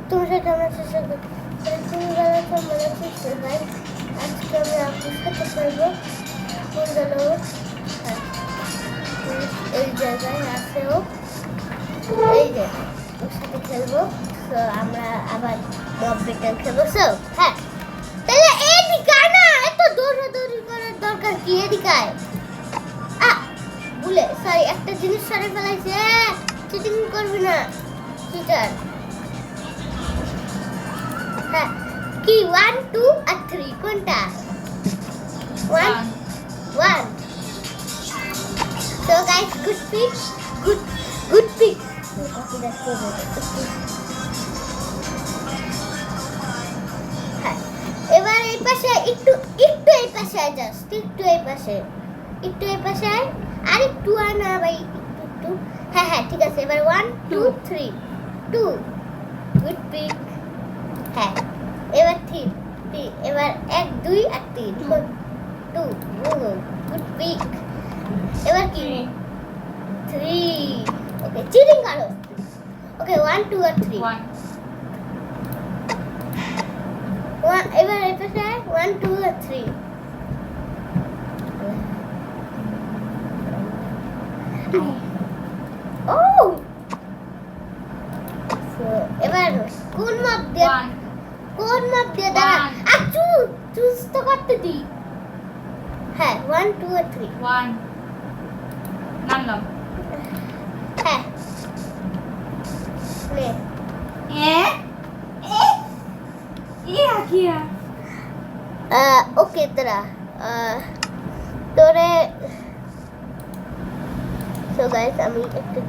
তোমার সাথে আমার চেষ্টা করি তুমি বেলা তো মনে করছে ভাই আজকে আমি আপনার সাথে খেলবো কোন গেল এই জায়গায় আছে ও এই যে ওর সাথে খেলবো তো আমরা আবার মব ব্রেকার খেলবো সো হ্যাঁ তাহলে এদিকে না এত দৌড়াদৌড়ি করার দরকার কি এদিকে ভুলে সরি একটা জিনিস সরে ফেলাইছে চিটিং করবি না চিটার হ্যাঁ কি 1 2 আর 3 কোনটা 1 1 so guys good pick good pick হ্যাঁ এবার এই পাশে একটু এই পাশে জাস্ট একটু এই পাশে আর একটু আনা ভাই একটু হ্যাঁ হ্যাঁ ঠিক আছে এবার 1 2 3 2 গুড পিক হ্যাঁ এবার 3 এবার 1 2 আর 3 2 গুড পিক এবার কি 3 ওকে চিটিং করো ওকে 1 2 আর 3 1 এবার এই পাশে 1 2 আর 3 Oh! So, এবার কোন মাপ দিয়ে দাঁড়া আচ্ছু চুজ তো করতে দি হ্যাঁ 1 2 আর 3 1 নামলাম হ্যাঁ নে কিয়া ওকে তোরে সো গাইস আমি একটা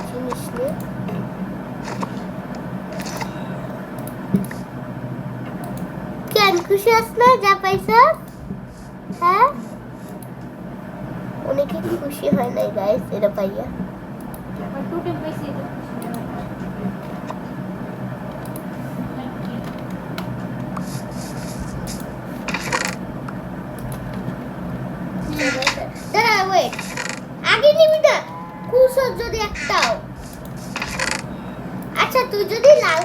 জিনিস নিয়ে কেন খুশি আস না যা পাইছো হ্যাঁ অনেকে খুশি হয় নাই গাইস এটা পাইয়া টোটেম পাইছি দাঁড়া ওয়েট আগে নিবি না কুসর যদি একটাও আচ্ছা তুই যদি লাল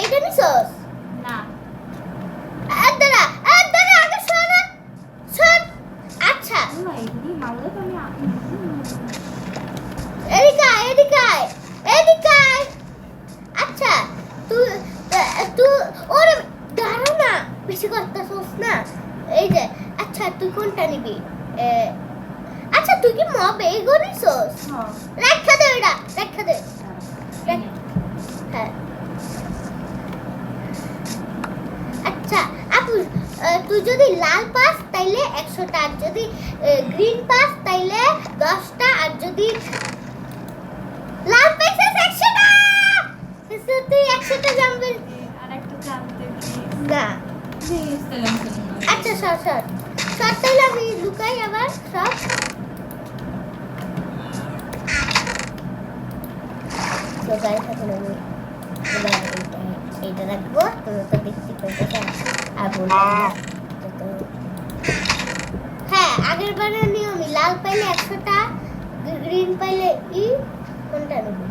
এটা নিছস না দাঁড়া আগে শোন আচ্ছা এগুলি মারলে তো আমি এদিকে আচ্ছা তুই ওরে দাঁড়া না বেশি করতেছস না এই যে আচ্ছা তুই কোনটা নিবি আচ্ছা তুই কি মব এগো নিছস রাখা দে হ্যাঁ আচ্ছা আপু তুই যদি লাল পাস তাইলে 100টা আর যদি গ্রিন পাস তাইলে 10টা আর যদি লাল পাইছিস 100টা তুই 100টা জানবি আরেকটু জানতে না আচ্ছা সর তাইলে আমি লুকাই আবার সব তো গাইস এখন আমি এইটা রাখবো তুমি তো দেখতে পাচ্ছ আর হ্যাঁ আগের বারে নিয়মই লাল পাইলে 100টা গ্রিন পাইলে কোনটা নিবি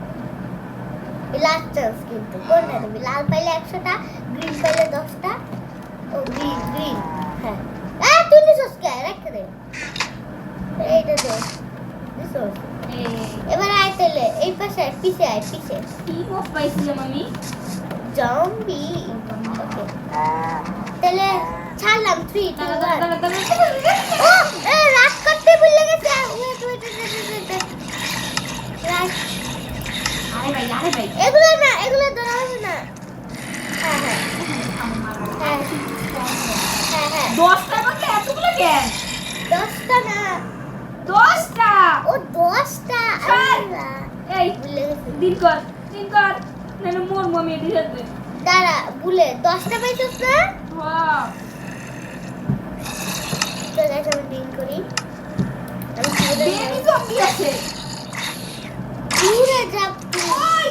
লাস্ট চান্স কিন্তু কোনটা নিবি লাল পাইলে 100টা গ্রিন পাইলে 10টা ও গ্রিন হ্যাঁ তুই নিছস কে রেখে দে এইটা দে নিছস এবার আয় তাহলে এই পাশে পিছে কি মপ পাইছিলাম আমি জম্বি ওকে তাহলে ছাড়লাম 3 2 1 ও রাত করতে ভুলে গেছে ওয়েট রাত আরে ভাই এগুলো ধরা হবে না হ্যাঁ 10টা করতে এতগুলো কেন 10টা না 10টা ও 10টা এই ভুলে গেছি দিন কর নালে মোর মমি এটি যাবে দাঁড়া ভুলে 10টা পাইছস না হ্যাঁ তো গাইস আমি দিন করি আমি বেবি জম্বি আছে পুরো যাব ওই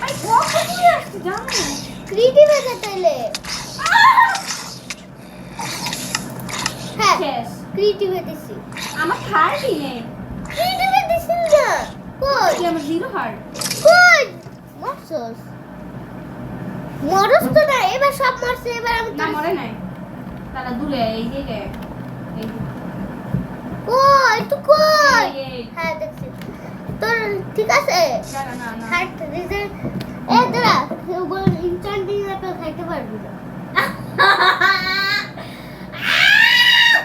আই কত দূরে আসছে জানো ক্রিয়েটিভ আছে তাইলে হ্যাঁ শেষ ক্রিয়েটিভে দিছি আমার হার্ট নেই ক্রিয়েটিভে দিছি না কই কি আমার জিরো হার্ট কই মারছস মরস তো না, এবার সব মরছে, এবার আমি না মরে নাই, তারা দূরে এই যে এই যে। কই তুই কই? এই, হ্যাঁ দেখছি তোর ঠিক আছে। দাঁড়া, না না হার্ট রিজেন এ দাঁড়া, ওগুলো ইনস্ট্যান্টিং অ্যাপেল খাইতে পারবি না।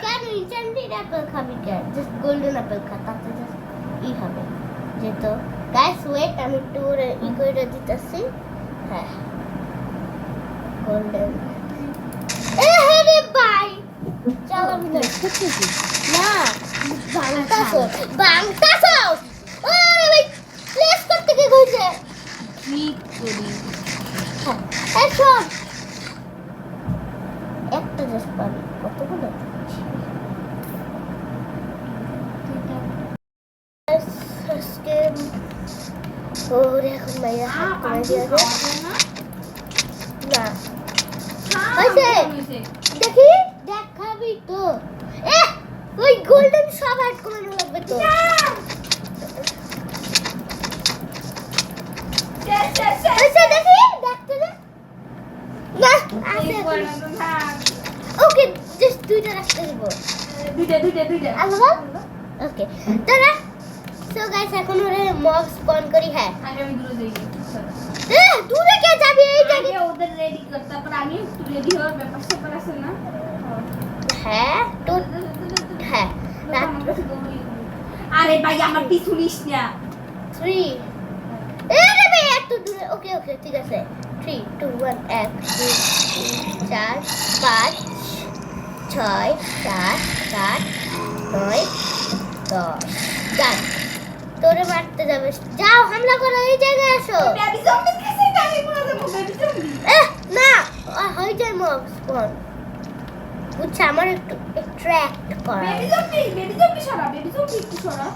কেন ইনস্ট্যান্টিং অ্যাপেল খাবি কেন? জাস্ট গোল্ডেন অ্যাপেল খা, তাতে জাস্ট ই হবে যেহেতু। গাইস ওয়েট, আমি একটু ওরে ই করে দিতেছি। হ্যাঁ গোল্ডেন এ হ্যাঁ রে ভাই চালাবি না না বাংতাছো বাংতাছো। ওরে ভাই প্লেস করতে কি কইছে? ঠিক করি। এই শোন, একটা জাস্ট পাবি, কতগুলো? আজকে ওরে এখন মাইয়া হাত করে দিয়ে দে। না হয়েছে? দেখি দেখ খাবি তো। এ ওই গোল্ডেন সব হাত কমানো লাগবে তো। হয়েছে দেখি দেখতে দে। না আছে ওকে, জাস্ট দুইটা রাখতে দিব। দুইটা আলাদা ওকে তোরা। সো গাইস এখন ওরে মব স্পন করি। হ্যাঁ আগে আমি দূরে যাই। এ দূরে কে যাবি? এই আগে জায়গায় ওদের রেডি কর, তারপর আমি একটু রেডি হওয়ার ব্যাপার স্যাপার আছে না। হ্যাঁ তো হ্যাঁ আরে ভাই আমার পিছু নিস না। 3 এরে ভাই এত দূরে। ওকে ওকে ঠিক আছে 3 2 1 1 2 3 4 5 6 7 8 9 10 ডান। তোরে মারতে যাবে, যাও হামলা করো, এই জায়গায় আসো। বেবি জম্বি কাছে গাড়ি পড়ে যাবো। বেবি জম্বি না হয়ে যায় মব স্পন। বুঝছে আমার একটু অ্যাট্রাক্ট করা। বেবি জম্বি সরা, বেবি জম্বি একটু সরা।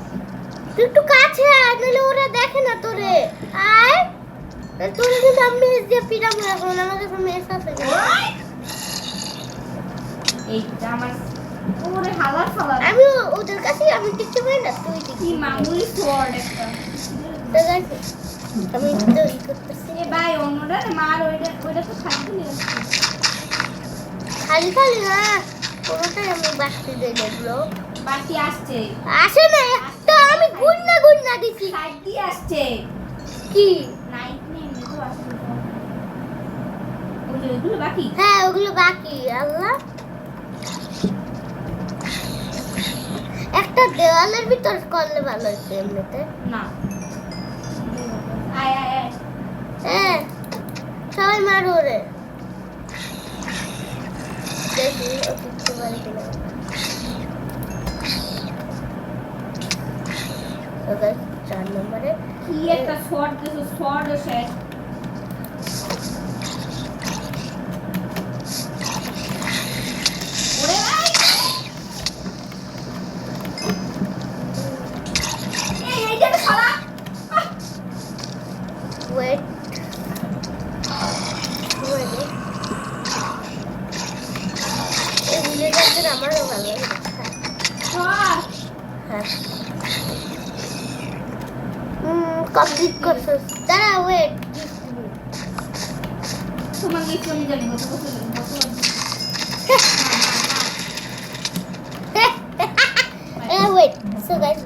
তুই একটু কাছে আয়, নাহলে ওরা দেখে না তোরে। আয় তোরে কিন্তু আমি মেস দিয়ে পিটাবো এখন, আমার কাছে মেস আছে। এইটা আমার ওরে হালার ফালার। আমি ওদের কাছে আমি কিচ্ছু করি না, তুই কি দেখি মামুলি সোয়ার্ড একটা। তোর কাছে আমি তো ই করতেছি। এ ভাই অন্যটা মার, ওইটা তো খাইতে নিয়ে আসছে। খালি খালি না, পুরোটাই আমি বাড়তে দিয়ে দেখলো। বাকি আসছে, আসে না তো আমি গুন্না দিছি। সাইড দিয়ে আসছে। কি নাইট নেই তো আসছে। ওগুলো বাকি। হ্যাঁ ওগুলো বাকি। আল্লাহ একটা দেওয়ালের ভিতর করলে ভালো হতো এমনিতে। না আয় আয় আয়। হ্যাঁ সবাই মারো ওরে, দেখি ও কিচ্ছু পারে কিনা। তো গাইস 4 নম্বরে কি একটা শর্ট দিছো, শর্ট শেষ। ওরে ভাই এইটা তো শালা। ওয়েট এই ভিলেজারদের আমারও ভালো লাগে। হ্যাঁ হ্যাঁ কমপ্লিট করছো। দাঁড়া ওয়েট, তোমার কিছু আমি জানি কত বছর ওয়েট। So guys